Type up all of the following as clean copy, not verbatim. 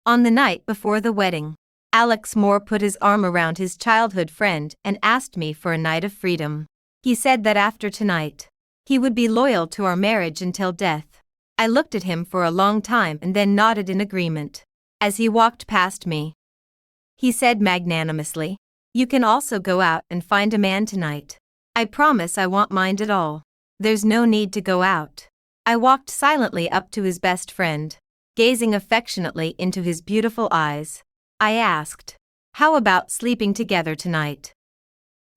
On the night before the wedding, Alex Moore put his arm around his childhood friend and asked me for a night of freedom. He said that after tonight, he would be loyal to our marriage until death. I looked at him for a long time and then nodded in agreement. As he walked past me, he said magnanimously, "You can also go out and find a man tonight. I promise I won't mind at all. There's no need to go out." I walked silently up to his best friend, gazing affectionately into his beautiful eyes. I asked, "How about sleeping together tonight?"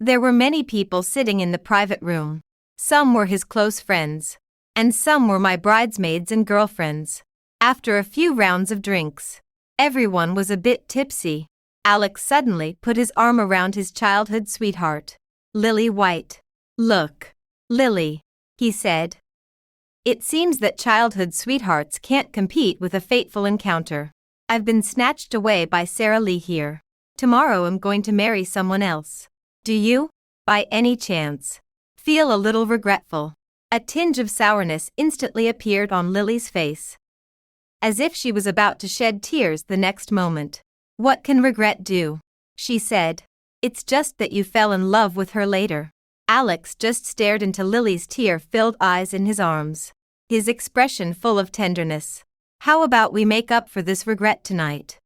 There were many people sitting in the private room. Some were his close friends, and some were my bridesmaids and girlfriends. After a few rounds of drinks, everyone was a bit tipsy. Alex suddenly put his arm around his childhood sweetheart, Lily White. "Look, Lily," he said. "It seems that childhood sweethearts can't compete with a fateful encounter. I've been snatched away by Sarah Lee here. Tomorrow I'm going to marry someone else. Do you, by any chance, feel a little regretful?" A tinge of sourness instantly appeared on Lily's face, as if she was about to shed tears the next moment. "What can regret do?" she said. "It's just that you fell in love with her later." Alex just stared into Lily's tear-filled eyes in his arms, his expression full of tenderness. "How about we make up for this regret tonight?"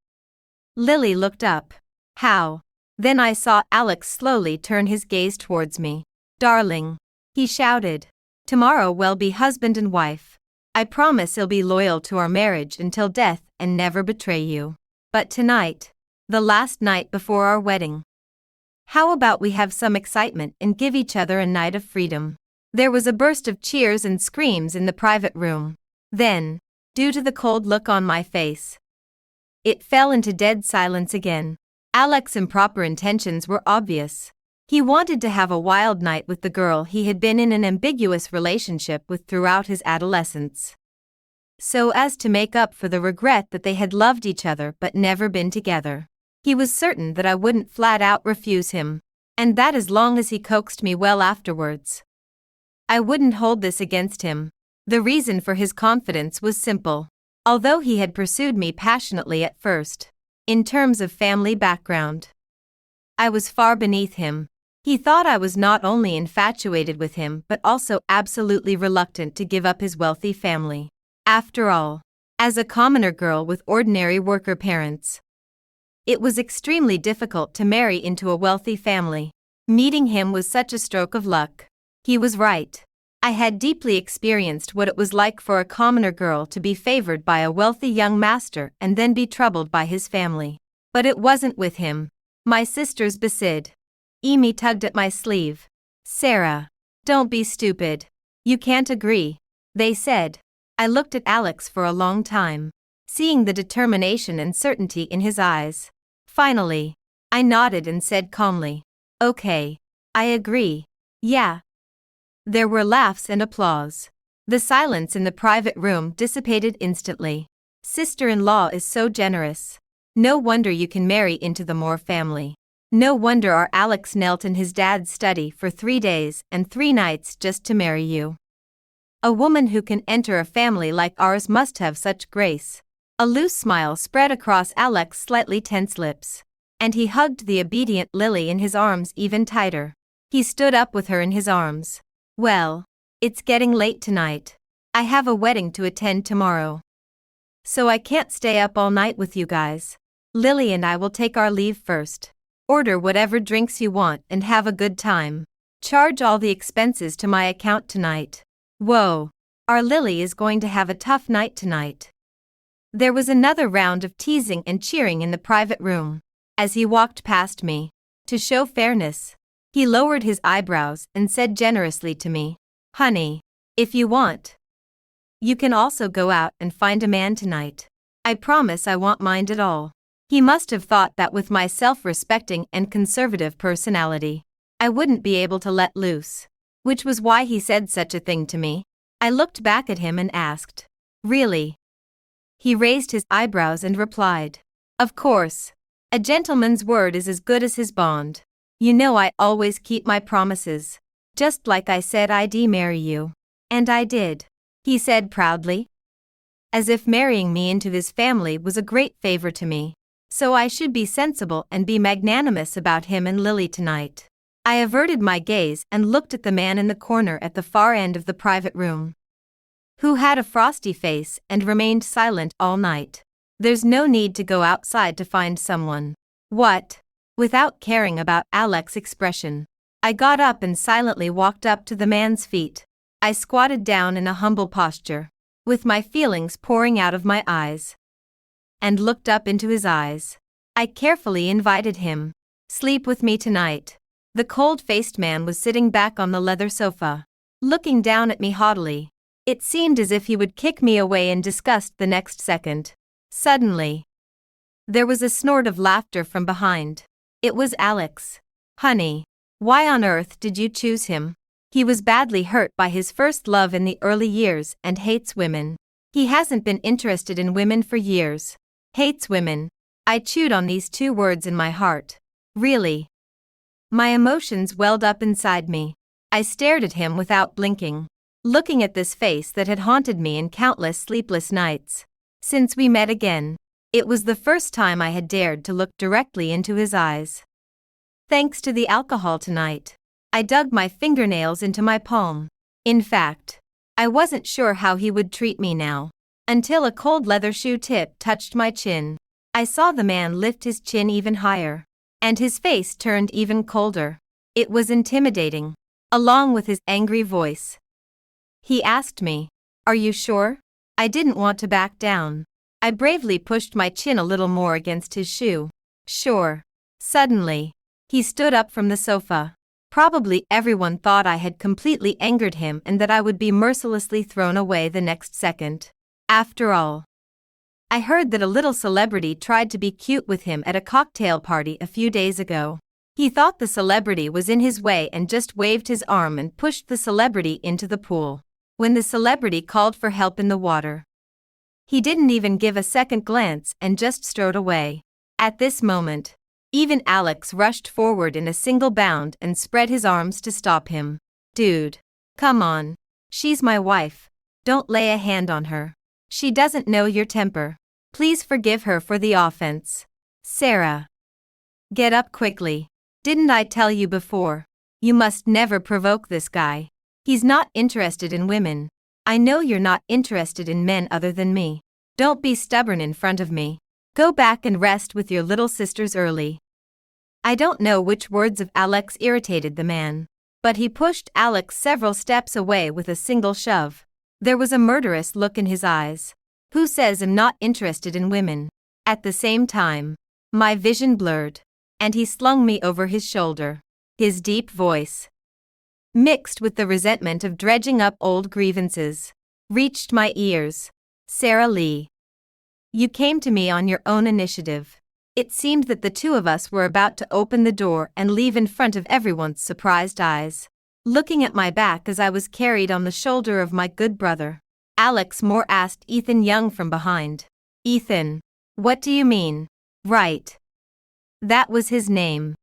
Lily looked up. "How?" Then I saw Alex slowly turn his gaze towards me. "Darling," he shouted, "tomorrow we'll be husband and wife. I promise I'll be loyal to our marriage until death and never betray you. But tonight, the last night before our wedding, how about we have some excitement and give each other a night of freedom?" There was a burst of cheers and screams in the private room. Then, due to the cold look on my face, it fell into dead silence again. Alex's improper intentions were obvious. He wanted to have a wild night with the girl he had been in an ambiguous relationship with throughout his adolescence, so as to make up for the regret that they had loved each other but never been together. He was certain that I wouldn't flat out refuse him, and that as long as he coaxed me well afterwards, I wouldn't hold this against him. The reason for his confidence was simple. Although he had pursued me passionately at first, in terms of family background, I was far beneath him. He thought I was not only infatuated with him but also absolutely reluctant to give up his wealthy family. After all, as a commoner girl with ordinary worker parents, it was extremely difficult to marry into a wealthy family. Meeting him was such a stroke of luck. He was right. I had deeply experienced what it was like for a commoner girl to be favored by a wealthy young master and then be troubled by his family. But it wasn't with him. My sisters besid. Amy tugged at my sleeve. "Sarah, don't be stupid. You can't agree," they said. I looked at Alex for a long time, seeing the determination and certainty in his eyes. Finally, I nodded and said calmly, "Okay, I agree. Yeah." There were laughs and applause. The silence in the private room dissipated instantly. "Sister-in-law is so generous. No wonder you can marry into the Moore family. No wonder our Alex knelt in his dad's study for 3 days and 3 nights just to marry you. A woman who can enter a family like ours must have such grace." A loose smile spread across Alex's slightly tense lips, and he hugged the obedient Lily in his arms even tighter. He stood up with her in his arms. "Well, it's getting late tonight. I have a wedding to attend tomorrow, so I can't stay up all night with you guys. Lily and I will take our leave first. Order whatever drinks you want and have a good time. Charge all the expenses to my account tonight. Whoa, our Lily is going to have a tough night tonight." There was another round of teasing and cheering in the private room. As he walked past me, to show fairness, he lowered his eyebrows and said generously to me, "Honey, if you want, you can also go out and find a man tonight. I promise I won't mind at all." He must have thought that with my self-respecting and conservative personality, I wouldn't be able to let loose, which was why he said such a thing to me. I looked back at him and asked, "Really?" He raised his eyebrows and replied, "Of course. A gentleman's word is as good as his bond. You know I always keep my promises. Just like I said I'd marry you. And I did," he said proudly. as if marrying me into his family was a great favor to me. So I should be sensible and be magnanimous about him and Lily tonight. I averted my gaze and looked at the man in the corner at the far end of the private room, who had a frosty face and remained silent all night. There's no need to go outside to find someone. What? Without caring about Alex's expression, I got up and silently walked up to the man's feet. I squatted down in a humble posture, with my feelings pouring out of my eyes, and looked up into his eyes. I carefully invited him. Sleep with me tonight. The cold-faced man was sitting back on the leather sofa, looking down at me haughtily. It seemed as if he would kick me away in disgust the next second. Suddenly, there was a snort of laughter from behind. It was Alex. Honey, why on earth did you choose him? He was badly hurt by his first love in the early years and hates women. He hasn't been interested in women for years. Hates women. I chewed on these 2 words in my heart. Really? My emotions welled up inside me. I stared at him without blinking, looking at this face that had haunted me in countless sleepless nights. Since we met again, it was the first time I had dared to look directly into his eyes. Thanks to the alcohol tonight, I dug my fingernails into my palm. In fact, I wasn't sure how he would treat me now, until a cold leather shoe tip touched my chin. I saw the man lift his chin even higher, and his face turned even colder. It was intimidating, along with his angry voice. He asked me, "Are you sure?" I didn't want to back down. I bravely pushed my chin a little more against his shoe. Sure. Suddenly, he stood up from the sofa. Probably everyone thought I had completely angered him and that I would be mercilessly thrown away the next second. After all, I heard that a little celebrity tried to be cute with him at a cocktail party a few days ago. He thought the celebrity was in his way and just waved his arm and pushed the celebrity into the pool. When the celebrity called for help in the water, he didn't even give a second glance and just strode away. At this moment, even Alex rushed forward in a single bound and spread his arms to stop him. Dude, come on. She's my wife. Don't lay a hand on her. She doesn't know your temper. Please forgive her for the offense. Sarah, get up quickly. Didn't I tell you before? You must never provoke this guy. He's not interested in women. I know you're not interested in men other than me. Don't be stubborn in front of me. Go back and rest with your little sisters early. I don't know which words of Alex irritated the man, but he pushed Alex several steps away with a single shove. There was a murderous look in his eyes. Who says I'm not interested in women? At the same time, my vision blurred, and he slung me over his shoulder. His deep voice, mixed with the resentment of dredging up old grievances, reached my ears. Sarah Lee, you came to me on your own initiative. It seemed that the 2 of us were about to open the door and leave in front of everyone's surprised eyes. Looking at my back as I was carried on the shoulder of my good brother, Alex Moore asked Ethan Young from behind. Ethan, what do you mean? Right. That was his name.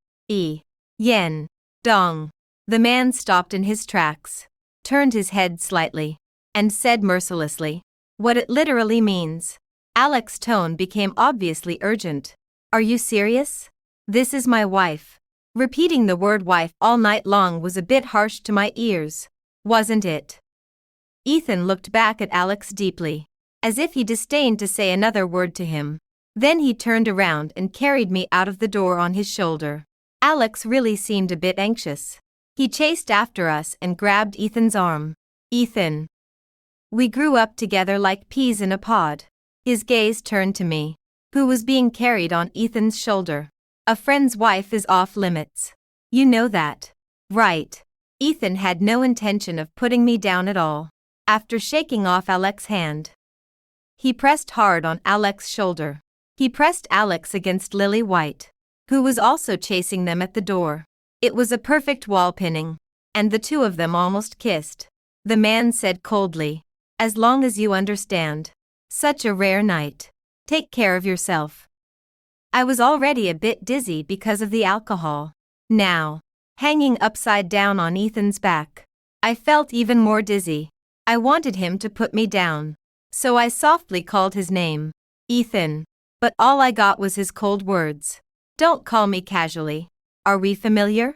Yen Dong. The man stopped in his tracks, turned his head slightly, and said mercilessly, what it literally means. Alex's tone became obviously urgent. Are you serious? This is my wife. Repeating the word wife all night long was a bit harsh to my ears, wasn't it? Ethan looked back at Alex deeply, as if he disdained to say another word to him. Then he turned around and carried me out of the door on his shoulder. Alex really seemed a bit anxious. He chased after us and grabbed Ethan's arm. Ethan. We grew up together like peas in a pod. His gaze turned to me, who was being carried on Ethan's shoulder. A friend's wife is off limits. You know that, right? Ethan had no intention of putting me down at all. After shaking off Alex's hand, he pressed hard on Alex's shoulder. He pressed Alex against Lily White, who was also chasing them at the door. It was a perfect wall pinning, and the 2 of them almost kissed. The man said coldly, as long as you understand. Such a rare night. Take care of yourself. I was already a bit dizzy because of the alcohol. Now, hanging upside down on Ethan's back, I felt even more dizzy. I wanted him to put me down, So I softly called his name, Ethan. But all I got was his cold words. Don't call me casually. Are we familiar?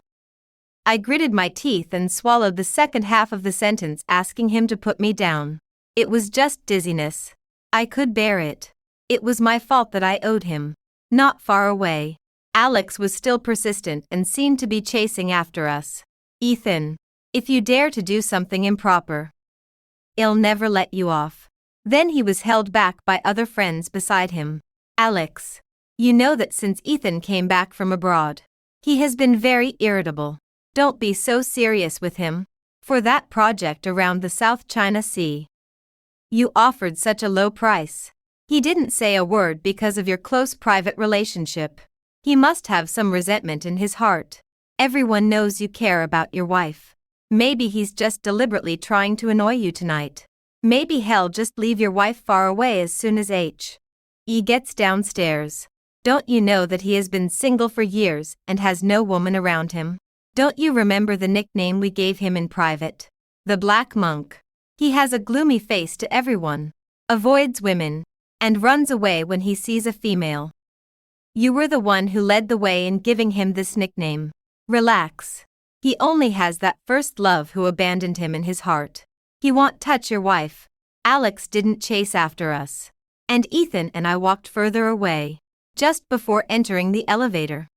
I gritted my teeth and swallowed the second half of the sentence, asking him to put me down. It was just dizziness. I could bear it. It was my fault that I owed him. Not far away, Alex was still persistent and seemed to be chasing after us. Ethan, if you dare to do something improper, I'll never let you off. Then he was held back by other friends beside him. Alex, you know that since Ethan came back from abroad, he has been very irritable. Don't be so serious with him. For that project around the South China Sea, you offered such a low price. He didn't say a word because of your close private relationship. He must have some resentment in his heart. Everyone knows you care about your wife. Maybe he's just deliberately trying to annoy you tonight. Maybe he'll just leave your wife far away as soon as he gets downstairs. Don't you know that he has been single for years and has no woman around him? Don't you remember the nickname we gave him in private? The Black Monk. He has a gloomy face to everyone, avoids women, and runs away when he sees a female. You were the one who led the way in giving him this nickname. Relax. He only has that first love who abandoned him in his heart. He won't touch your wife. Alex didn't chase after us. And Ethan and I walked further away. Just before entering the elevator,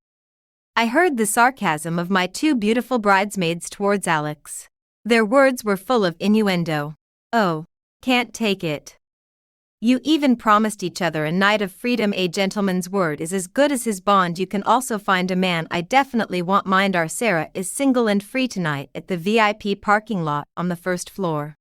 I heard the sarcasm of my two beautiful bridesmaids towards Alex. Their words were full of innuendo. Oh, can't take it. You even promised each other a night of freedom. A gentleman's word is as good as his bond. You can also find a man. I definitely want mine. Our Sarah is single and free tonight at the VIP parking lot on the first floor.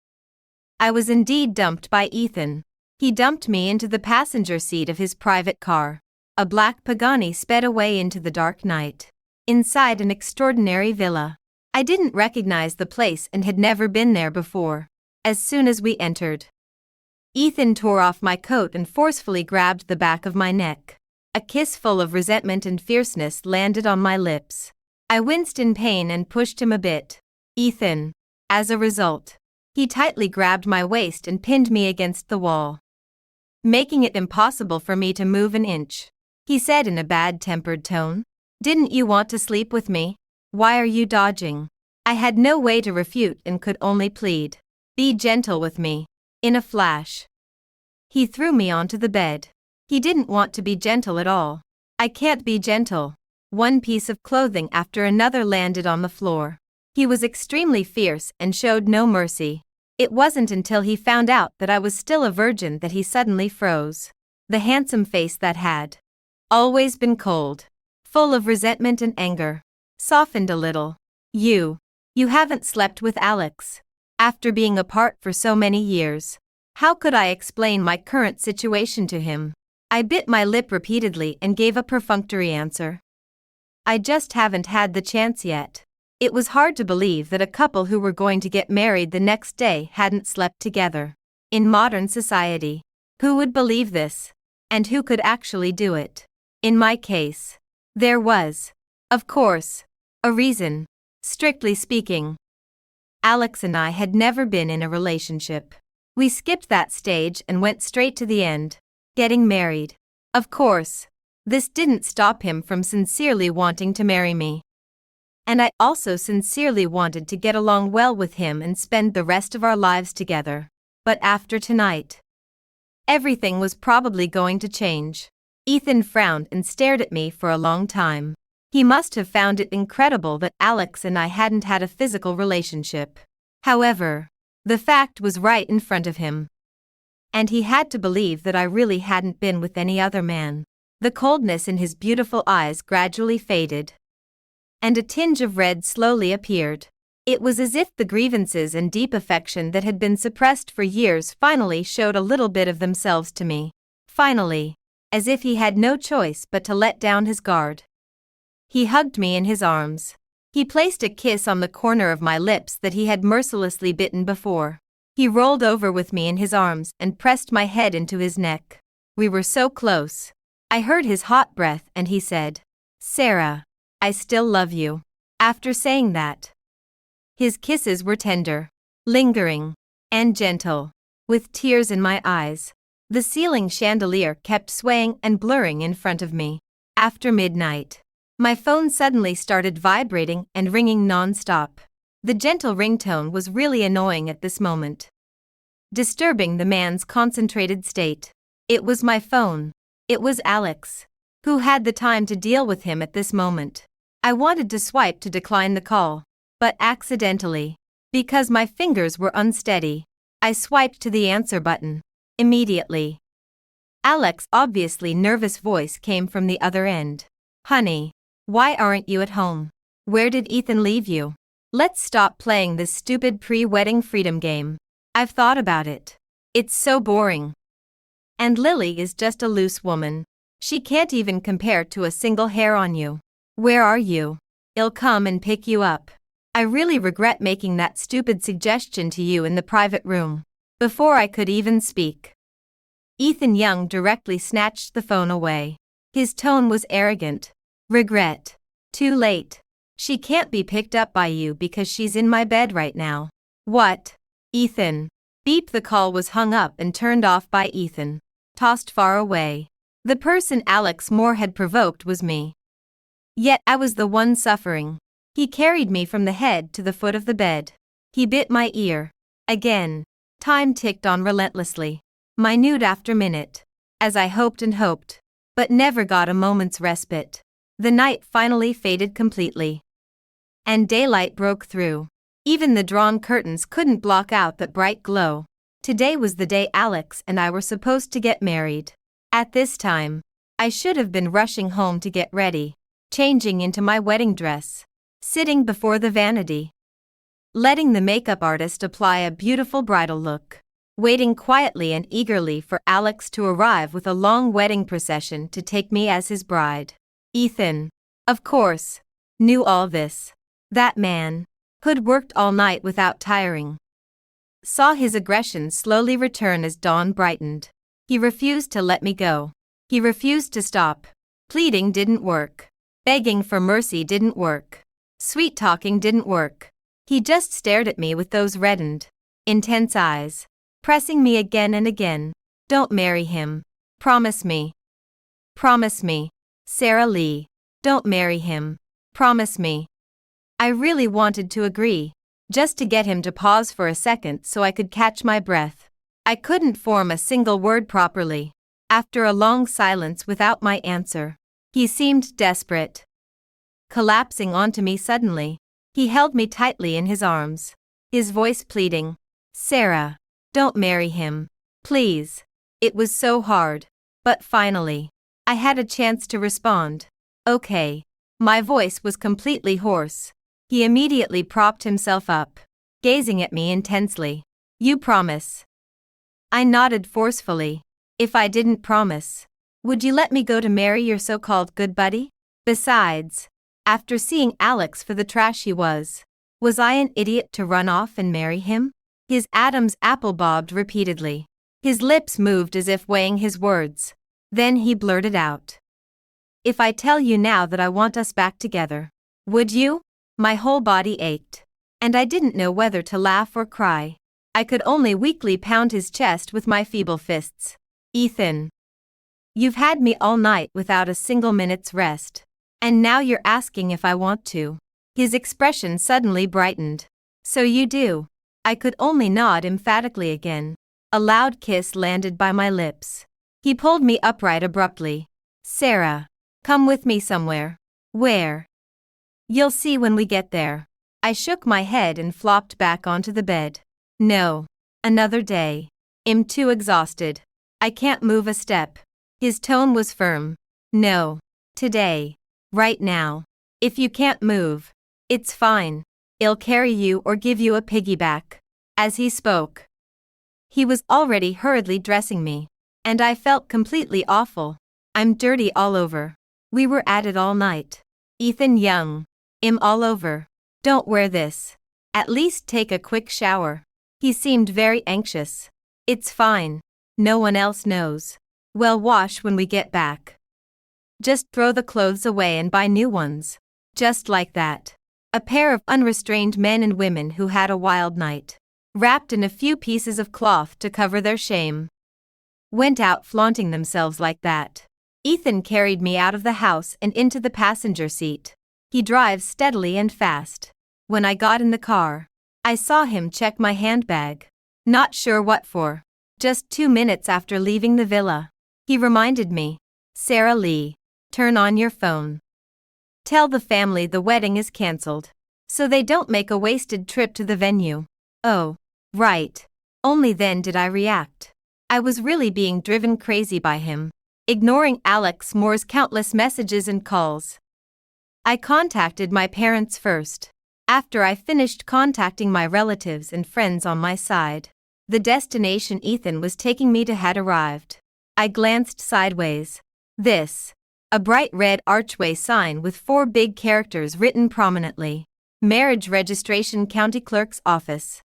I was indeed dumped by Ethan. He dumped me into the passenger seat of his private car. A black Pagani sped away into the dark night. Inside an extraordinary villa. I didn't recognize the place and had never been there before. As soon as we entered, Ethan tore off my coat and forcefully grabbed the back of my neck. A kiss full of resentment and fierceness landed on my lips. I winced in pain and pushed him a bit. Ethan. As a result, he tightly grabbed my waist and pinned me against the wall, making it impossible for me to move an inch. He said in a bad-tempered tone, "Didn't you want to sleep with me? Why are you dodging?" I had no way to refute and could only plead. Be gentle with me. In a flash, he threw me onto the bed. He didn't want to be gentle at all. I can't be gentle. One piece of clothing after another landed on the floor. He was extremely fierce and showed no mercy. It wasn't until he found out that I was still a virgin that he suddenly froze. The handsome face that had always been cold, full of resentment and anger, softened a little. You haven't slept with Alex. After being apart for so many years, how could I explain my current situation to him? I bit my lip repeatedly and gave a perfunctory answer. I just haven't had the chance yet. It was hard to believe that a couple who were going to get married the next day hadn't slept together. In modern society, who would believe this? And who could actually do it? In my case, there was, of course, a reason. Strictly speaking, Alex and I had never been in a relationship. We skipped that stage and went straight to the end, getting married. Of course, this didn't stop him from sincerely wanting to marry me. And I also sincerely wanted to get along well with him and spend the rest of our lives together. But after tonight, everything was probably going to change. Ethan frowned and stared at me for a long time. He must have found it incredible that Alex and I hadn't had a physical relationship. However, the fact was right in front of him. And he had to believe that I really hadn't been with any other man. The coldness in his beautiful eyes gradually faded, and a tinge of red slowly appeared. It was as if the grievances and deep affection that had been suppressed for years finally showed a little bit of themselves to me. Finally, as if he had no choice but to let down his guard. He hugged me in his arms. He placed a kiss on the corner of my lips that he had mercilessly bitten before. He rolled over with me in his arms and pressed my head into his neck. We were so close. I heard his hot breath and he said, "Sarah, I still love you." After saying that, his kisses were tender, lingering, and gentle. with tears in my eyes. The ceiling chandelier kept swaying and blurring in front of me. After midnight, my phone suddenly started vibrating and ringing non-stop. The gentle ringtone was really annoying at this moment, disturbing the man's concentrated state. It was my phone. It was Alex. Who had the time to deal with him at this moment? I wanted to swipe to decline the call, but accidentally, because my fingers were unsteady, I swiped to the answer button. Immediately, Alex's obviously nervous voice came from the other end. Honey, why aren't you at home? Where did Ethan leave you? Let's stop playing this stupid pre-wedding freedom game. I've thought about it. It's so boring. And Lily is just a loose woman. She can't even compare to a single hair on you. Where are you? I'll come and pick you up. I really regret making that stupid suggestion to you in the private room. Before I could even speak, Ethan Young directly snatched the phone away. His tone was arrogant. Regret. Too late. She can't be picked up by you because she's in my bed right now. What? Ethan. Beep. The call was hung up and turned off by Ethan, tossed far away. The person Alex Moore had provoked was me. Yet I was the one suffering. He carried me from the head to the foot of the bed. He bit my ear. Again. Time ticked on relentlessly, minute after minute, as I hoped and hoped, but never got a moment's respite. The night finally faded completely, and daylight broke through. Even the drawn curtains couldn't block out that bright glow. Today was the day Alex and I were supposed to get married. At this time, I should have been rushing home to get ready, changing into my wedding dress, sitting before the vanity, letting the makeup artist apply a beautiful bridal look, waiting quietly and eagerly for Alex to arrive with a long wedding procession to take me as his bride. Ethan, of course, knew all this. That man, who'd worked all night without tiring, saw his aggression slowly return as dawn brightened. He refused to let me go. He refused to stop. Pleading didn't work. Begging for mercy didn't work. Sweet talking didn't work. He just stared at me with those reddened, intense eyes, pressing me again and again. Don't marry him. Promise me. Promise me. Sarah Lee. Don't marry him. Promise me. I really wanted to agree, just to get him to pause for a second so I could catch my breath. I couldn't form a single word properly. After a long silence without my answer, he seemed desperate. Collapsing onto me suddenly, he held me tightly in his arms, his voice pleading, Sarah, don't marry him, please. It was so hard, but finally, I had a chance to respond. Okay. My voice was completely hoarse. He immediately propped himself up, gazing at me intensely. You promise? I nodded forcefully. If I didn't promise, would you let me go to marry your so-called good buddy? Besides, after seeing Alex for the trash he was I an idiot to run off and marry him? His Adam's apple bobbed repeatedly. His lips moved as if weighing his words. Then he blurted out, if I tell you now that I want us back together, would you? My whole body ached, and I didn't know whether to laugh or cry. I could only weakly pound his chest with my feeble fists. Ethan, you've had me all night without a single minute's rest. And now you're asking if I want to. His expression suddenly brightened. So you do. I could only nod emphatically again. A loud kiss landed by my lips. He pulled me upright abruptly. Sarah, come with me somewhere. Where? You'll see when we get there. I shook my head and flopped back onto the bed. No. Another day. I'm too exhausted. I can't move a step. His tone was firm. No. Today. Right now. If you can't move, it's fine. I'll carry you or give you a piggyback. As he spoke, he was already hurriedly dressing me, and I felt completely awful. I'm dirty all over. We were at it all night. Ethan Young. I'm all over. Don't wear this. At least take a quick shower. He seemed very anxious. It's fine. No one else knows. We'll wash when we get back. Just throw the clothes away and buy new ones. Just like that. A pair of unrestrained men and women who had a wild night. wrapped in a few pieces of cloth to cover their shame. Went out flaunting themselves like that. Ethan carried me out of the house and into the passenger seat. He drives steadily and fast. When I got in the car, I saw him check my handbag. Not sure what for. Just 2 minutes after leaving the villa, he reminded me, "Sarah Lee, turn on your phone. Tell the family the wedding is cancelled, so they don't make a wasted trip to the venue." Oh, right. Only then did I react. I was really being driven crazy by him, ignoring Alex Moore's countless messages and calls. I contacted my parents first. After I finished contacting my relatives and friends on my side, the destination Ethan was taking me to had arrived. I glanced sideways. A bright red archway sign with 4 big characters written prominently. Marriage Registration County Clerk's Office.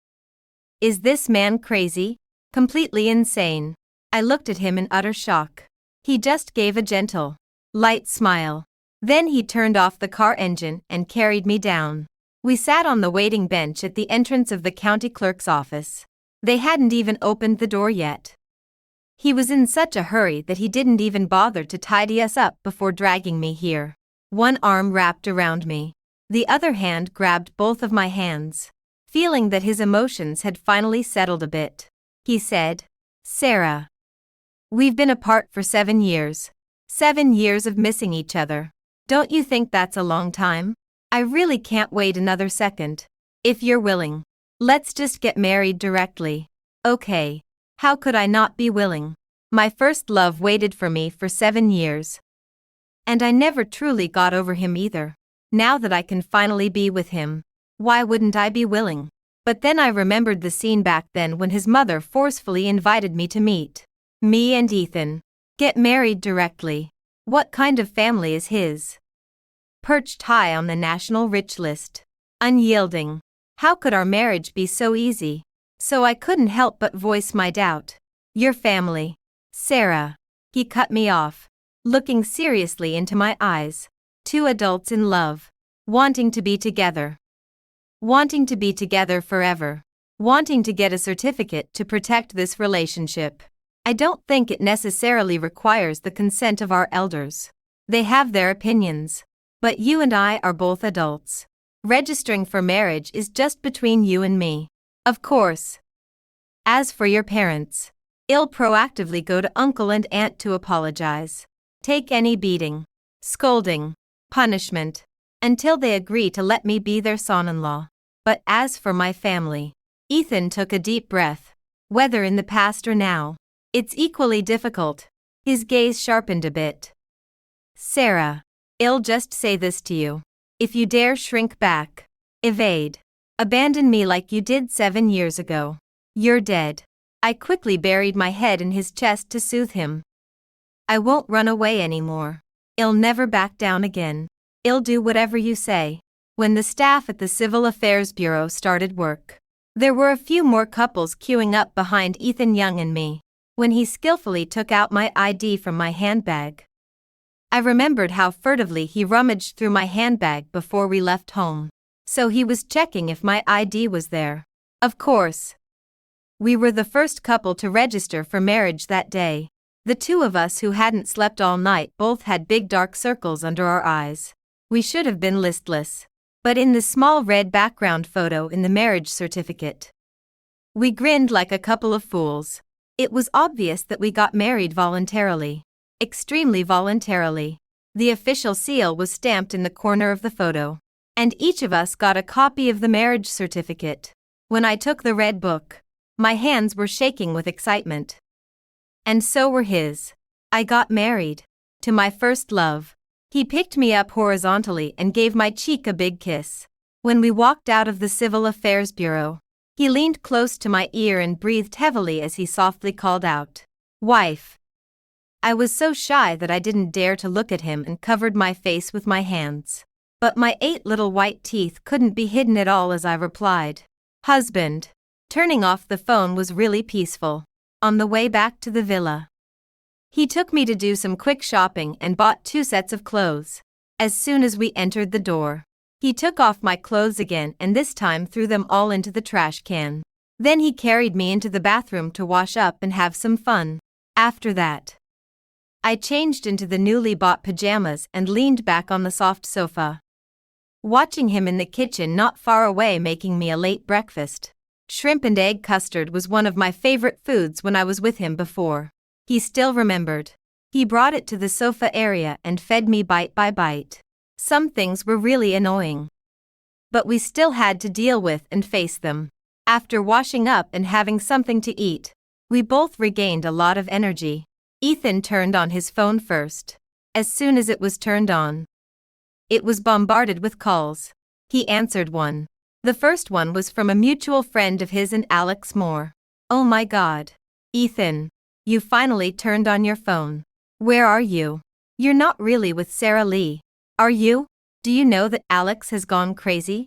Is this man crazy? Completely insane? I looked at him in utter shock. He just gave a gentle, light smile. Then he turned off the car engine and carried me down. We sat on the waiting bench at the entrance of the county clerk's office. They hadn't even opened the door yet. He was in such a hurry that he didn't even bother to tidy us up before dragging me here. One arm wrapped around me. The other hand grabbed both of my hands. Feeling that his emotions had finally settled a bit, he said, "Sarah, we've been apart for 7 years. 7 years of missing each other. Don't you think that's a long time? I really can't wait another second. If you're willing, let's just get married directly." Okay, how could I not be willing? My first love waited for me for 7 years. And I never truly got over him either. Now that I can finally be with him, why wouldn't I be willing? But then I remembered the scene back then when his mother forcefully invited me to meet. Me and Ethan. Get married directly. What kind of family is his? Perched high on the national rich list. Unyielding. How could our marriage be so easy? So I couldn't help but voice my doubt. Your family. Sarah. He cut me off, looking seriously into my eyes. 2 adults in love. Wanting to be together. Wanting to be together forever. Wanting to get a certificate to protect this relationship. I don't think it necessarily requires the consent of our elders. They have their opinions. But you and I are both adults. Registering for marriage is just between you and me. Of course. As for your parents, I'll proactively go to uncle and aunt to apologize. Take any beating, scolding, punishment, until they agree to let me be their son-in-law. But as for my family, Ethan took a deep breath. Whether in the past or now, it's equally difficult. His gaze sharpened a bit. Sarah, I'll just say this to you. If you dare shrink back, evade, abandon me like you did 7 years ago, you're dead. I quickly buried my head in his chest to soothe him. I won't run away anymore. I'll never back down again. I'll do whatever you say. When the staff at the Civil Affairs Bureau started work, there were a few more couples queuing up behind Ethan Young and me. When he skillfully took out my ID from my handbag, I remembered how furtively he rummaged through my handbag before we left home. So he was checking if my ID was there. Of course. We were the first couple to register for marriage that day. The 2 of us who hadn't slept all night both had big dark circles under our eyes. We should have been listless. But in the small red background photo in the marriage certificate, we grinned like a couple of fools. It was obvious that we got married voluntarily. Extremely voluntarily. The official seal was stamped in the corner of the photo, and each of us got a copy of the marriage certificate. When I took the red book, my hands were shaking with excitement. And so were his. I got married. To my first love. He picked me up horizontally and gave my cheek a big kiss. When we walked out of the Civil Affairs Bureau, he leaned close to my ear and breathed heavily as he softly called out, "Wife." I was so shy that I didn't dare to look at him and covered my face with my hands. But my 8 little white teeth couldn't be hidden at all as I replied, "Husband." Turning off the phone was really peaceful. On the way back to the villa, he took me to do some quick shopping and bought 2 sets of clothes. As soon as we entered the door, he took off my clothes again and this time threw them all into the trash can. Then he carried me into the bathroom to wash up and have some fun. After that, I changed into the newly bought pajamas and leaned back on the soft sofa, watching him in the kitchen not far away making me a late breakfast. Shrimp and egg custard was one of my favorite foods when I was with him before. He still remembered. He brought it to the sofa area and fed me bite by bite. Some things were really annoying, but we still had to deal with and face them. After washing up and having something to eat, we both regained a lot of energy. Ethan turned on his phone first. As soon as it was turned on, it was bombarded with calls. He answered one. The first one was from a mutual friend of his and Alex Moore. Oh my God. Ethan, you finally turned on your phone. Where are you? You're not really with Sarah Lee, are you? Do you know that Alex has gone crazy?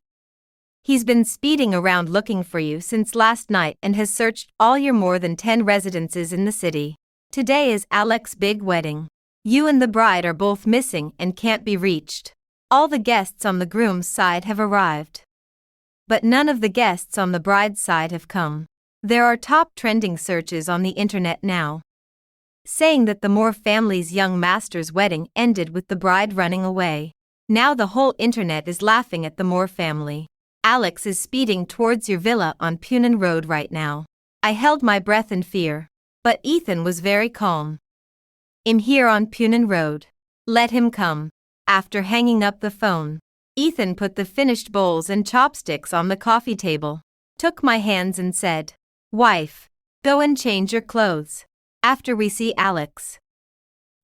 He's been speeding around looking for you since last night and has searched all your more than 10 residences in the city. Today is Alex's big wedding. You and the bride are both missing and can't be reached. All the guests on the groom's side have arrived, but none of the guests on the bride's side have come. There are top trending searches on the internet now, saying that the Moore family's young master's wedding ended with the bride running away. Now the whole internet is laughing at the Moore family. Alex is speeding towards your villa on Punan Road right now. I held my breath in fear, but Ethan was very calm. I'm here on Punan Road. Let him come. After hanging up the phone, Ethan put the finished bowls and chopsticks on the coffee table, took my hands and said, "Wife, go and change your clothes. After we see Alex,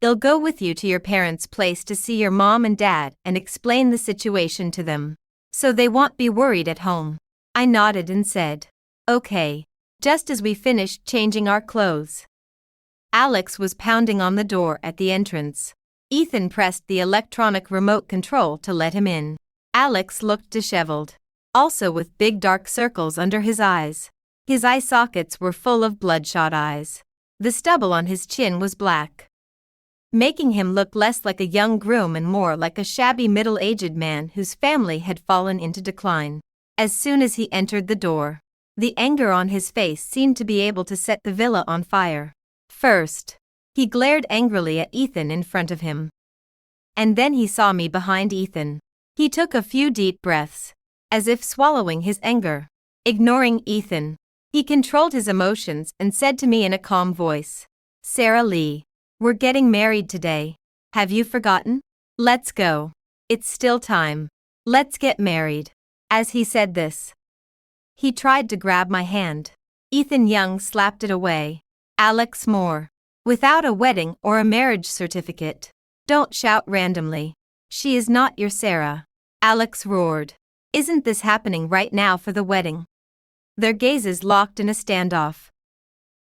I'll go with you to your parents' place to see your mom and dad and explain the situation to them, so they won't be worried at home." I nodded and said, "Okay." Just as we finished changing our clothes, Alex was pounding on the door at the entrance. Ethan pressed the electronic remote control to let him in. Alex looked disheveled, also with big dark circles under his eyes. His eye sockets were full of bloodshot eyes. The stubble on his chin was black, making him look less like a young groom and more like a shabby middle-aged man whose family had fallen into decline. As soon as he entered the door, the anger on his face seemed to be able to set the villa on fire. First, he glared angrily at Ethan in front of him, and then he saw me behind Ethan. He took a few deep breaths, as if swallowing his anger. Ignoring Ethan, he controlled his emotions and said to me in a calm voice, "Sarah Lee, we're getting married today. Have you forgotten? Let's go. It's still time. Let's get married." As he said this, he tried to grab my hand. Ethan Young slapped it away. "Alex Moore, without a wedding or a marriage certificate, don't shout randomly. She is not your Sarah." Alex roared. "Isn't this happening right now for the wedding?" Their gazes locked in a standoff,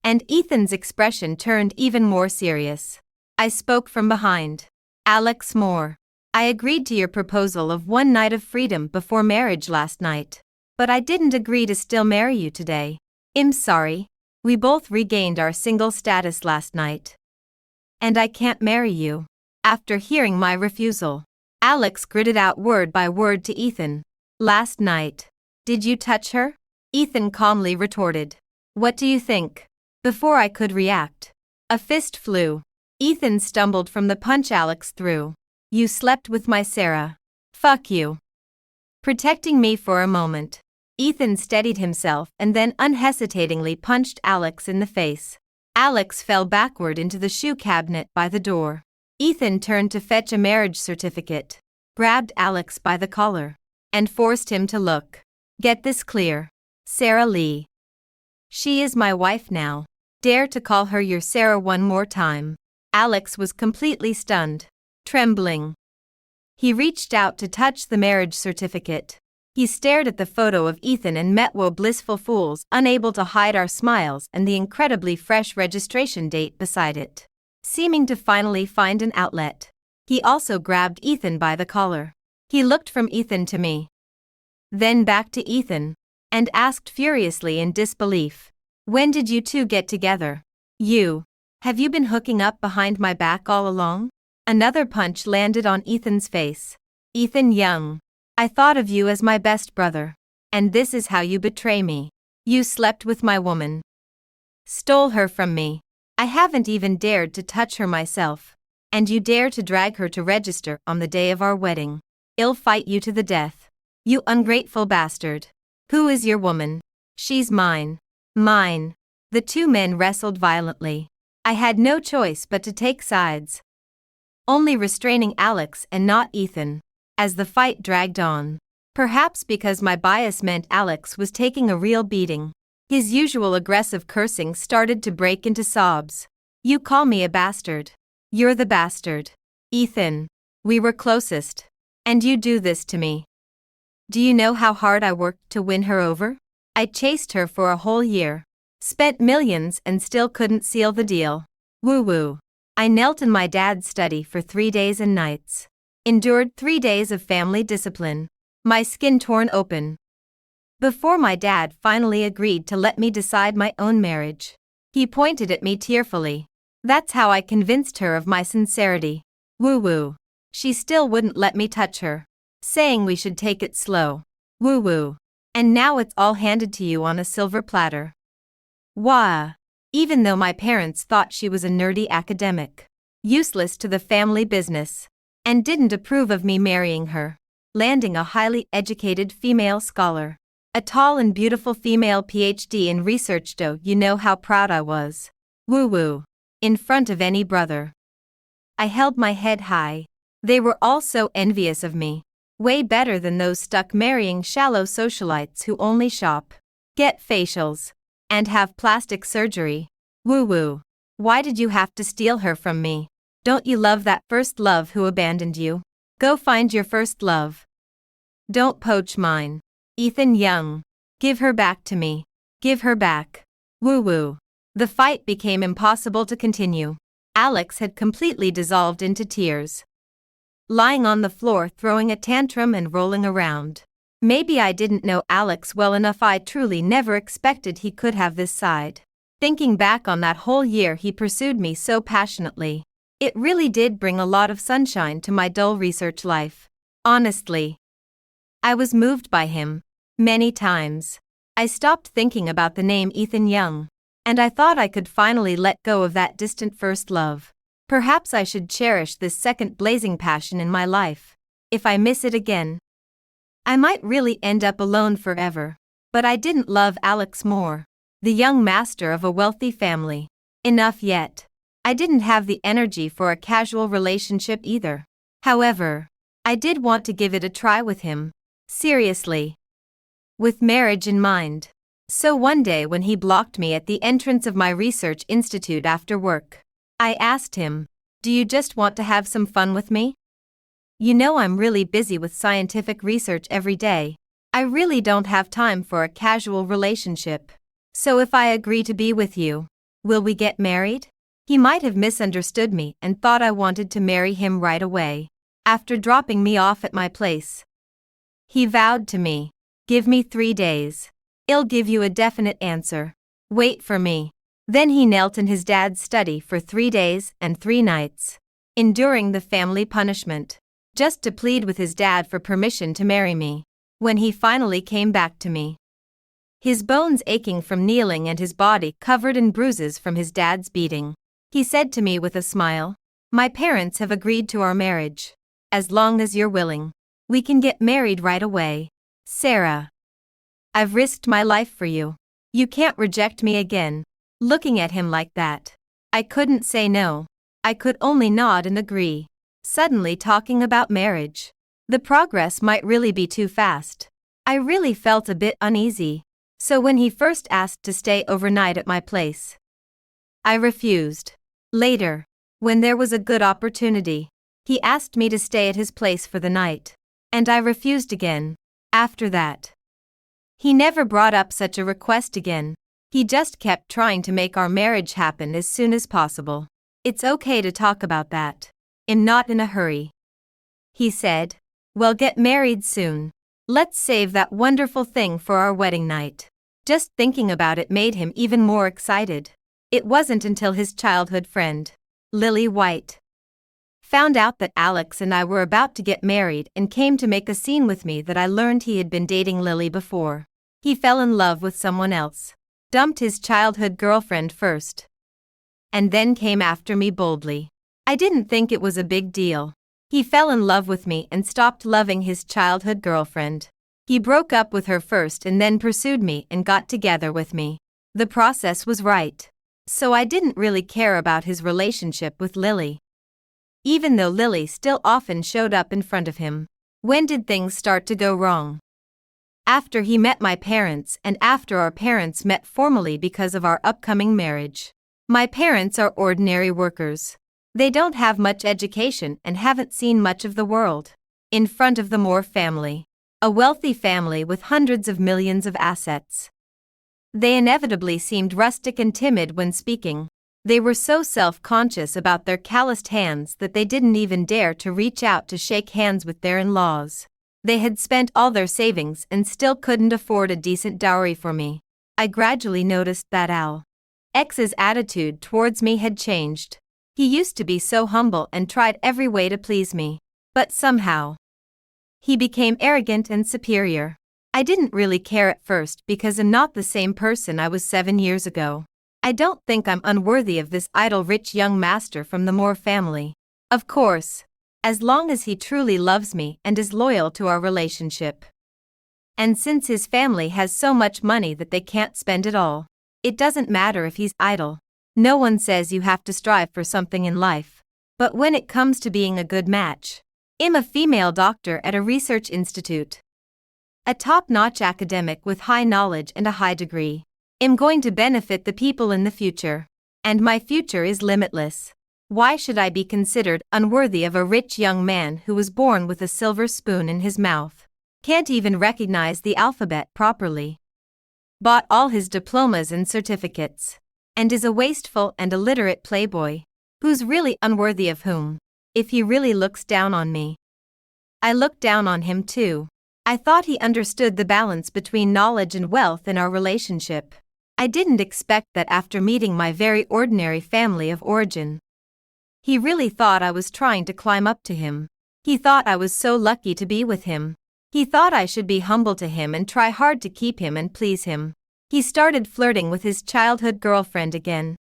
and Ethan's expression turned even more serious. I spoke from behind. "Alex Moore, I agreed to your proposal of one night of freedom before marriage last night, but I didn't agree to still marry you today. I'm sorry. We both regained our single status last night, and I can't marry you." After hearing my refusal, Alex gritted out word by word to Ethan. "Last night, did you touch her?" Ethan calmly retorted. "What do you think?" Before I could react, a fist flew. Ethan stumbled from the punch Alex threw. "You slept with my Sarah. Fuck you." Protecting me for a moment, Ethan steadied himself and then unhesitatingly punched Alex in the face. Alex fell backward into the shoe cabinet by the door. Ethan turned to fetch a marriage certificate, grabbed Alex by the collar, and forced him to look. "Get this clear. Sarah Lee. She is my wife now. Dare to call her your Sarah one more time." Alex was completely stunned, trembling. He reached out to touch the marriage certificate. He stared at the photo of Ethan and met woe blissful fools, unable to hide our smiles and the incredibly fresh registration date beside it. Seeming to finally find an outlet, he also grabbed Ethan by the collar. He looked from Ethan to me, then back to Ethan, and asked furiously in disbelief, "When did you two get together? Have you been hooking up behind my back all along?" Another punch landed on Ethan's face. "Ethan Young, I thought of you as my best brother, and this is how you betray me. You slept with my woman. Stole her from me. I haven't even dared to touch her myself. And you dare to drag her to register on the day of our wedding. I'll fight you to the death. You ungrateful bastard. Who is your woman? She's mine. Mine. The two men wrestled violently. I had no choice but to take sides, only restraining Alex and not Ethan, as the fight dragged on. Perhaps because my bias meant Alex was taking a real beating. His usual aggressive cursing started to break into sobs. You call me a bastard. You're the bastard. Ethan. We were closest. And you do this to me. Do you know how hard I worked to win her over? I chased her for a whole year. Spent millions and still couldn't seal the deal. Woo-woo. I knelt in my dad's study for 3 days and nights. Endured 3 days of family discipline. My skin torn open. Before my dad finally agreed to let me decide my own marriage. He pointed at me tearfully. That's how I convinced her of my sincerity. Woo-woo. She still wouldn't let me touch her, saying we should take it slow. Woo-woo. And now it's all handed to you on a silver platter. Wah. Even though my parents thought she was a nerdy academic, useless to the family business, and didn't approve of me marrying her, landing a highly educated female scholar, a tall and beautiful female PhD in research, though, you know how proud I was. Woo-woo. In front of any brother. I held my head high. They were all so envious of me. Way better than those stuck marrying shallow socialites who only shop, get facials, and have plastic surgery. Woo-woo. Why did you have to steal her from me? Don't you love that first love who abandoned you? Go find your first love. Don't poach mine. Ethan Young. Give her back to me. Give her back. Woo-woo. The fight became impossible to continue. Alex had completely dissolved into tears, lying on the floor throwing a tantrum and rolling around. Maybe I didn't know Alex well enough. I truly never expected he could have this side. Thinking back on that whole year he pursued me so passionately, it really did bring a lot of sunshine to my dull research life. Honestly, I was moved by him. Many times, I stopped thinking about the name Ethan Young, and I thought I could finally let go of that distant first love. Perhaps I should cherish this second blazing passion in my life. If I miss it again, I might really end up alone forever. But I didn't love Alex more. The young master of a wealthy family. Enough yet. I didn't have the energy for a casual relationship either. However, I did want to give it a try with him. Seriously. With marriage in mind. So one day when he blocked me at the entrance of my research institute after work, I asked him, "Do you just want to have some fun with me? You know I'm really busy with scientific research every day. I really don't have time for a casual relationship. So if I agree to be with you, will we get married?" He might have misunderstood me and thought I wanted to marry him right away, after dropping me off at my place. He vowed to me, "Give me 3 days. I'll give you a definite answer. Wait for me." Then he knelt in his dad's study for 3 days and 3 nights, enduring the family punishment, just to plead with his dad for permission to marry me. When he finally came back to me, his bones aching from kneeling and his body covered in bruises from his dad's beating, he said to me with a smile, "My parents have agreed to our marriage. As long as you're willing, we can get married right away. Sarah, I've risked my life for you. You can't reject me again." Looking at him like that, I couldn't say no. I could only nod and agree. Suddenly talking about marriage, the progress might really be too fast. I really felt a bit uneasy. So when he first asked to stay overnight at my place, I refused. Later, when there was a good opportunity, he asked me to stay at his place for the night, and I refused again. After that, he never brought up such a request again. He just kept trying to make our marriage happen as soon as possible. "It's okay to talk about that. I'm not in a hurry," he said. "We'll get married soon. Let's save that wonderful thing for our wedding night." Just thinking about it made him even more excited. It wasn't until his childhood friend, Lily White, found out that Alex and I were about to get married and came to make a scene with me that I learned he had been dating Lily before. He fell in love with someone else. Dumped his childhood girlfriend first. And then came after me boldly. I didn't think it was a big deal. He fell in love with me and stopped loving his childhood girlfriend. He broke up with her first and then pursued me and got together with me. The process was right. So I didn't really care about his relationship with Lily. Even though Lily still often showed up in front of him. When did things start to go wrong? After he met my parents and after our parents met formally because of our upcoming marriage. My parents are ordinary workers. They don't have much education and haven't seen much of the world. In front of the Moore family. A wealthy family with hundreds of millions of assets. They inevitably seemed rustic and timid when speaking. They were so self-conscious about their calloused hands that they didn't even dare to reach out to shake hands with their in-laws. They had spent all their savings and still couldn't afford a decent dowry for me. I gradually noticed that X's attitude towards me had changed. He used to be so humble and tried every way to please me. But somehow, he became arrogant and superior. I didn't really care at first because I'm not the same person I was 7 years ago. I don't think I'm unworthy of this idle rich young master from the Moore family. Of course, as long as he truly loves me and is loyal to our relationship. And since his family has so much money that they can't spend it all, it doesn't matter if he's idle. No one says you have to strive for something in life. But when it comes to being a good match, I'm a female doctor at a research institute. A top-notch academic with high knowledge and a high degree. I'm going to benefit the people in the future. And my future is limitless. Why should I be considered unworthy of a rich young man who was born with a silver spoon in his mouth? Can't even recognize the alphabet properly. Bought all his diplomas and certificates. And is a wasteful and illiterate playboy. Who's really unworthy of whom? If he really looks down on me. I looked down on him too. I thought he understood the balance between knowledge and wealth in our relationship. I didn't expect that after meeting my very ordinary family of origin. He really thought I was trying to climb up to him. He thought I was so lucky to be with him. He thought I should be humble to him and try hard to keep him and please him. He started flirting with his childhood girlfriend again.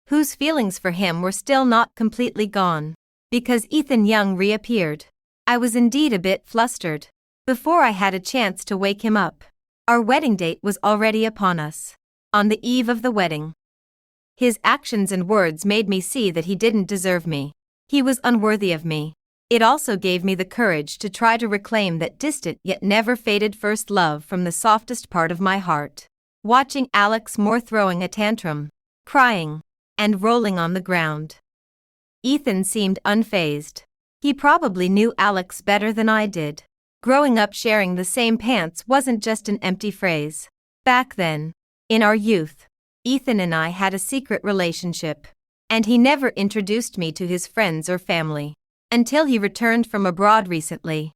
Whose feelings for him were still not completely gone. Because Ethan Young reappeared. I was indeed a bit flustered. Before I had a chance to wake him up, our wedding date was already upon us. On the eve of the wedding. His actions and words made me see that he didn't deserve me. He was unworthy of me. It also gave me the courage to try to reclaim that distant yet never faded first love from the softest part of my heart. Watching Alex Moore throwing a tantrum, crying, and rolling on the ground. Ethan seemed unfazed. He probably knew Alex better than I did. Growing up sharing the same pants wasn't just an empty phrase. Back then, in our youth, Ethan and I had a secret relationship. And he never introduced me to his friends or family. Until he returned from abroad recently.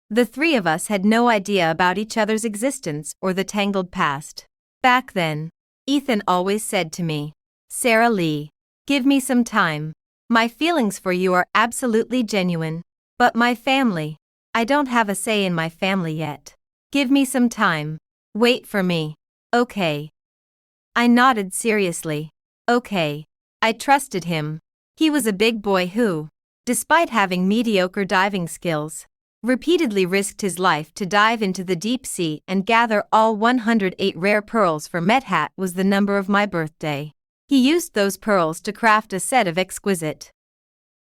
The three of us had no idea about each other's existence or the tangled past. Back then, Ethan always said to me, "Sarah Lee, give me some time. My feelings for you are absolutely genuine. But my family, I don't have a say in my family yet. Give me some time. Wait for me. Okay." I nodded seriously. Okay. I trusted him. He was a big boy who, despite having mediocre diving skills, repeatedly risked his life to dive into the deep sea and gather all 108 rare pearls for Methat was the number of my birthday. He used those pearls to craft a set of exquisite,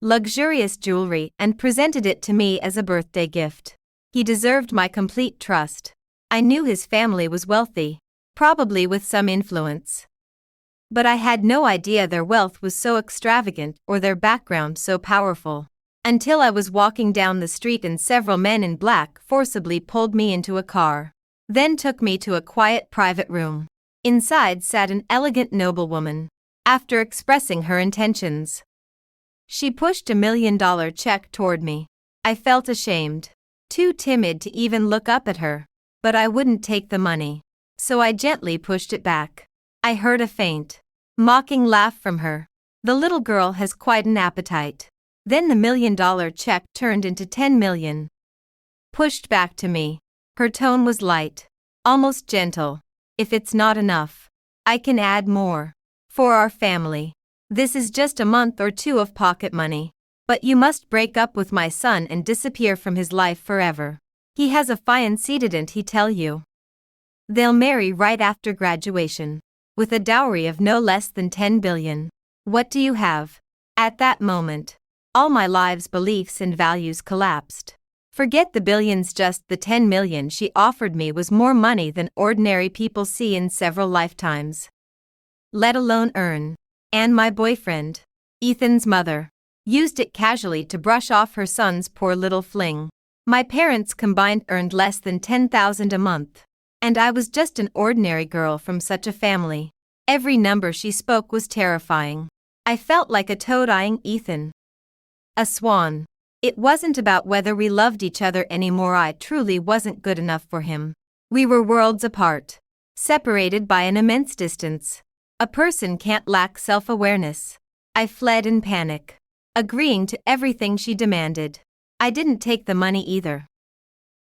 luxurious jewelry and presented it to me as a birthday gift. He deserved my complete trust. I knew his family was wealthy, probably with some influence. But I had no idea their wealth was so extravagant or their background so powerful. Until I was walking down the street and several men in black forcibly pulled me into a car. Then took me to a quiet private room. Inside sat an elegant noblewoman. After expressing her intentions, she pushed $1 million check toward me. I felt ashamed. Too timid to even look up at her. But I wouldn't take the money. So I gently pushed it back. I heard a faint, mocking laugh from her. The little girl has quite an appetite. Then the $1 million check turned into 10 million. Pushed back to me. Her tone was light. almost gentle. If it's not enough, I can add more. For our family. This is just a month or two of pocket money. But you must break up with my son and disappear from his life forever. He has a fiancé, didn't he tell you? They'll marry right after graduation. With a dowry of no less than 10 billion. What do you have? At that moment, all my life's beliefs and values collapsed. Forget the billions, just the 10 million she offered me was more money than ordinary people see in several lifetimes. Let alone earn. And my boyfriend, Ethan's mother, used it casually to brush off her son's poor little fling. My parents combined earned less than 10,000 a month. And I was just an ordinary girl from such a family. Every number she spoke was terrifying. I felt like a toad eyeing Ethan. A swan. It wasn't about whether we loved each other anymore. I truly wasn't good enough for him. We were worlds apart. Separated by an immense distance. A person can't lack self-awareness. I fled in panic, agreeing to everything she demanded. I didn't take the money either.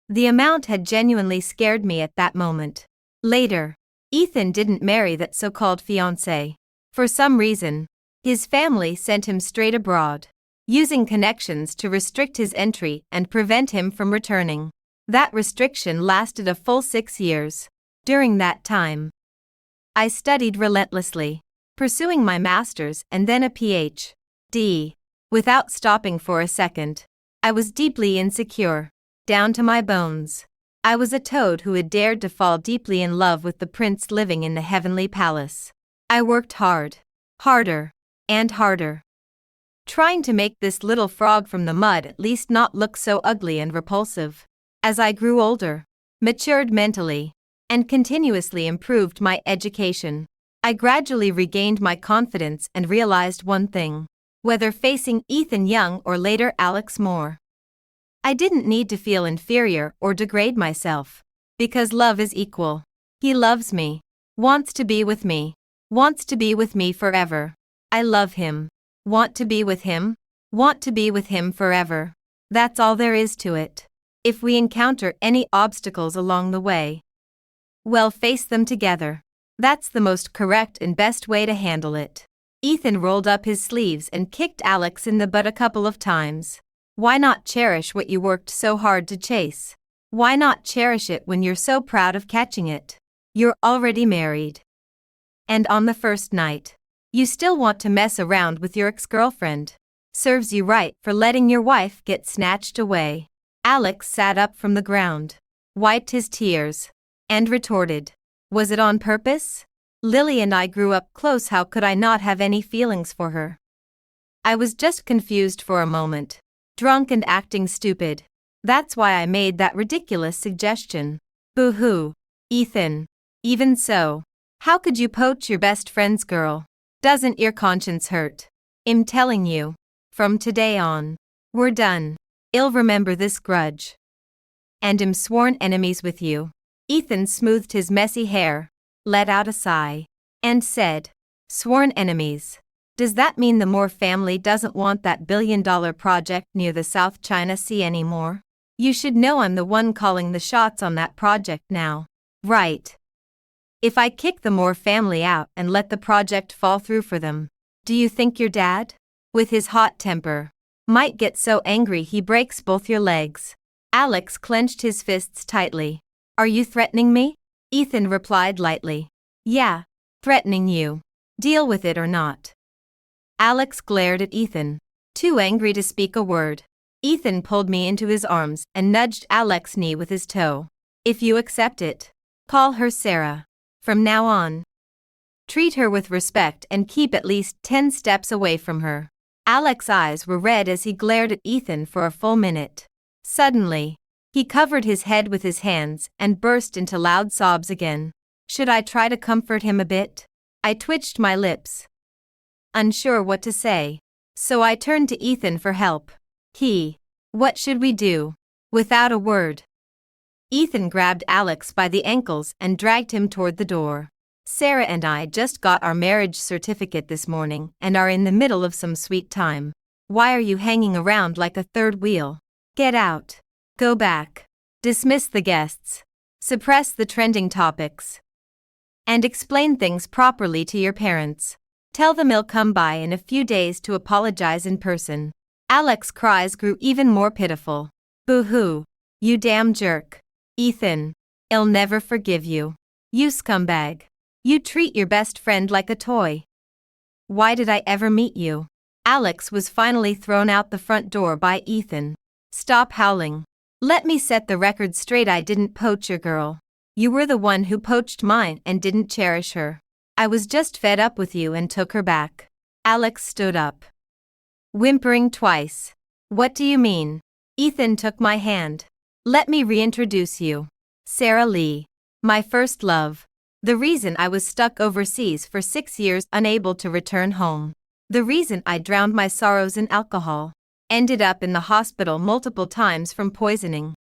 The amount had genuinely scared me at that moment. Later, Ethan didn't marry that so-called fiancé. For some reason, his family sent him straight abroad, using connections to restrict his entry and prevent him from returning. That restriction lasted a full 6 years. During that time, I studied relentlessly, pursuing my master's and then a Ph.D. Without stopping for a second. I was deeply insecure, down to my bones. I was a toad who had dared to fall deeply in love with the prince living in the heavenly palace. I worked hard, harder, and harder, trying to make this little frog from the mud at least not look so ugly and repulsive. As I grew older, matured mentally, and continuously improved my education, I gradually regained my confidence and realized one thing. Whether facing Ethan Young or later Alex Moore, I didn't need to feel inferior or degrade myself. Because love is equal. He loves me, wants to be with me, wants to be with me forever. I love him, want to be with him, want to be with him forever. That's all there is to it. If we encounter any obstacles along the way, well, face them together. That's the most correct and best way to handle it. Ethan rolled up his sleeves and kicked Alex in the butt a couple of times. Why not cherish what you worked so hard to chase? Why not cherish it when you're so proud of catching it? You're already married. And on the first night, you still want to mess around with your ex-girlfriend. Serves you right for letting your wife get snatched away. Alex sat up from the ground, wiped his tears, and retorted. Was it on purpose? Lily and I grew up close. How could I not have any feelings for her? I was just confused for a moment, drunk and acting stupid. That's why I made that ridiculous suggestion. Boo-hoo, Ethan. Even so, how could you poach your best friend's girl? Doesn't your conscience hurt? I'm telling you, from today on, we're done. I'll remember this grudge. And I'm sworn enemies with you. Ethan smoothed his messy hair, let out a sigh, and said, sworn enemies. Does that mean the Moore family doesn't want that billion-dollar project near the South China Sea anymore? You should know I'm the one calling the shots on that project now. Right. If I kick the Moore family out and let the project fall through for them, do you think your dad, with his hot temper, might get so angry he breaks both your legs? Alex clenched his fists tightly. Are you threatening me? Ethan replied lightly. Yeah, threatening you. Deal with it or not. Alex glared at Ethan, too angry to speak a word. Ethan pulled me into his arms and nudged Alex's knee with his toe. If you accept it, call her Sarah. From now on, treat her with respect and keep at least 10 steps away from her. Alex's eyes were red as he glared at Ethan for a full minute. Suddenly, he covered his head with his hands and burst into loud sobs again. Should I try to comfort him a bit? I twitched my lips, unsure what to say. So I turned to Ethan for help. What should we do? Without a word, Ethan grabbed Alex by the ankles and dragged him toward the door. Sarah and I just got our marriage certificate this morning and are in the middle of some sweet time. Why are you hanging around like a third wheel? Get out. Go back. Dismiss the guests. Suppress the trending topics. And explain things properly to your parents. Tell them he'll come by in a few days to apologize in person. Alex's cries grew even more pitiful. Boo-hoo. You damn jerk. Ethan. I'll never forgive you. You scumbag. You treat your best friend like a toy. Why did I ever meet you? Alex was finally thrown out the front door by Ethan. Stop howling. Let me set the record straight. I didn't poach your girl. You were the one who poached mine and didn't cherish her. I was just fed up with you and took her back. Alex stood up, whimpering twice. What do you mean? Ethan took my hand. Let me reintroduce you. Sarah Lee. My first love. The reason I was stuck overseas for 6 years unable to return home. The reason I drowned my sorrows in alcohol. Ended up in the hospital multiple times from poisoning.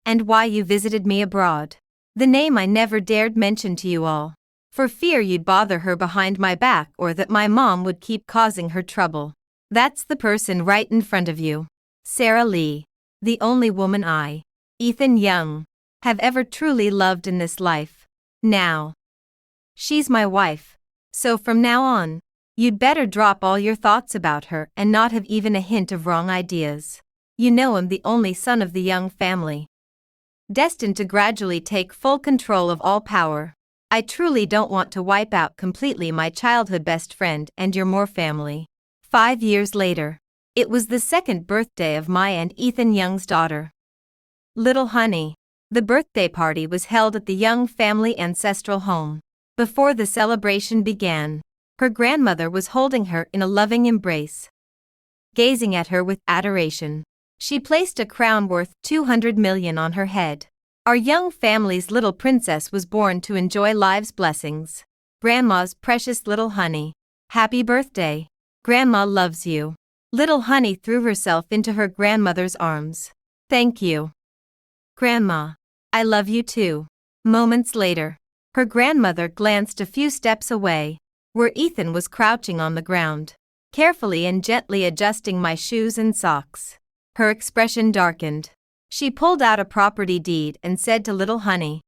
And why you visited me abroad. The name I never dared mention to you all. For fear you'd bother her behind my back or that my mom would keep causing her trouble. That's the person right in front of you. Sarah Lee. The only woman I, Ethan Young, have ever truly loved in this life. Now. She's my wife. So from now on, you'd better drop all your thoughts about her and not have even a hint of wrong ideas. You know I'm the only son of the Young family. Destined to gradually take full control of all power. I truly don't want to wipe out completely my childhood best friend and your Moore family. 5 years later. It was the second birthday of my and Ethan Young's daughter. Little Honey. The birthday party was held at the Young family ancestral home. Before the celebration began, her grandmother was holding her in a loving embrace. Gazing at her with adoration, she placed a crown worth 200 million on her head. Our Young family's little princess was born to enjoy life's blessings. Grandma's precious little honey. Happy birthday. Grandma loves you. Little Honey threw herself into her grandmother's arms. Thank you. Grandma. I love you too. Moments later, her grandmother glanced a few steps away, where Ethan was crouching on the ground, carefully and gently adjusting my shoes and socks. Her expression darkened. She pulled out a property deed and said to Little Honey,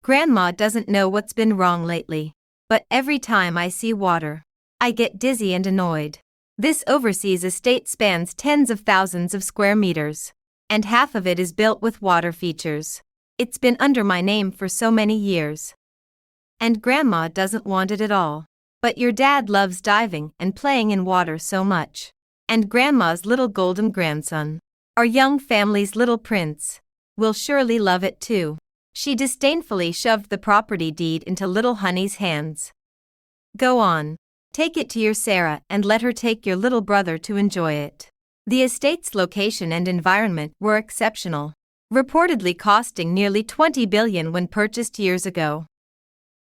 Grandma doesn't know what's been wrong lately, but every time I see water, I get dizzy and annoyed. This overseas estate spans tens of thousands of square meters, and half of it is built with water features. It's been under my name for so many years. And Grandma doesn't want it at all. But your dad loves diving and playing in water so much. And Grandma's little golden grandson, our Young family's little prince, will surely love it too. She disdainfully shoved the property deed into Little Honey's hands. Go on. Take it to your Sarah and let her take your little brother to enjoy it. The estate's location and environment were exceptional, reportedly costing nearly 20 billion when purchased years ago.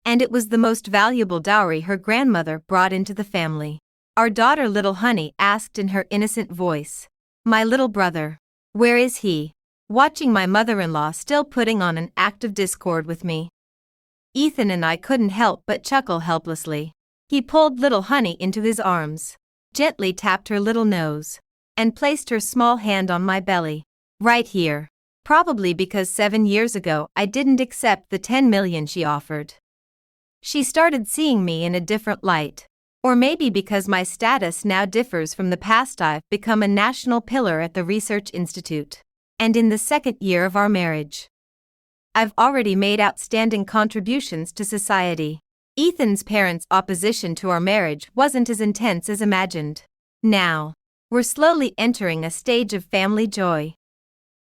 And it was the most valuable dowry her grandmother brought into the family. Our daughter Little Honey asked in her innocent voice, My little brother, where is he? Watching my mother-in-law still putting on an act of discord with me. Ethan and I couldn't help but chuckle helplessly. He pulled Little Honey into his arms, gently tapped her little nose, and placed her small hand on my belly. Right here. Probably because 7 years ago I didn't accept the 10 million she offered. She started seeing me in a different light. Or maybe because my status now differs from the past. I've become a national pillar at the Research Institute. And in the 2nd year of our marriage, I've already made outstanding contributions to society. Ethan's parents' opposition to our marriage wasn't as intense as imagined. Now, we're slowly entering a stage of family joy.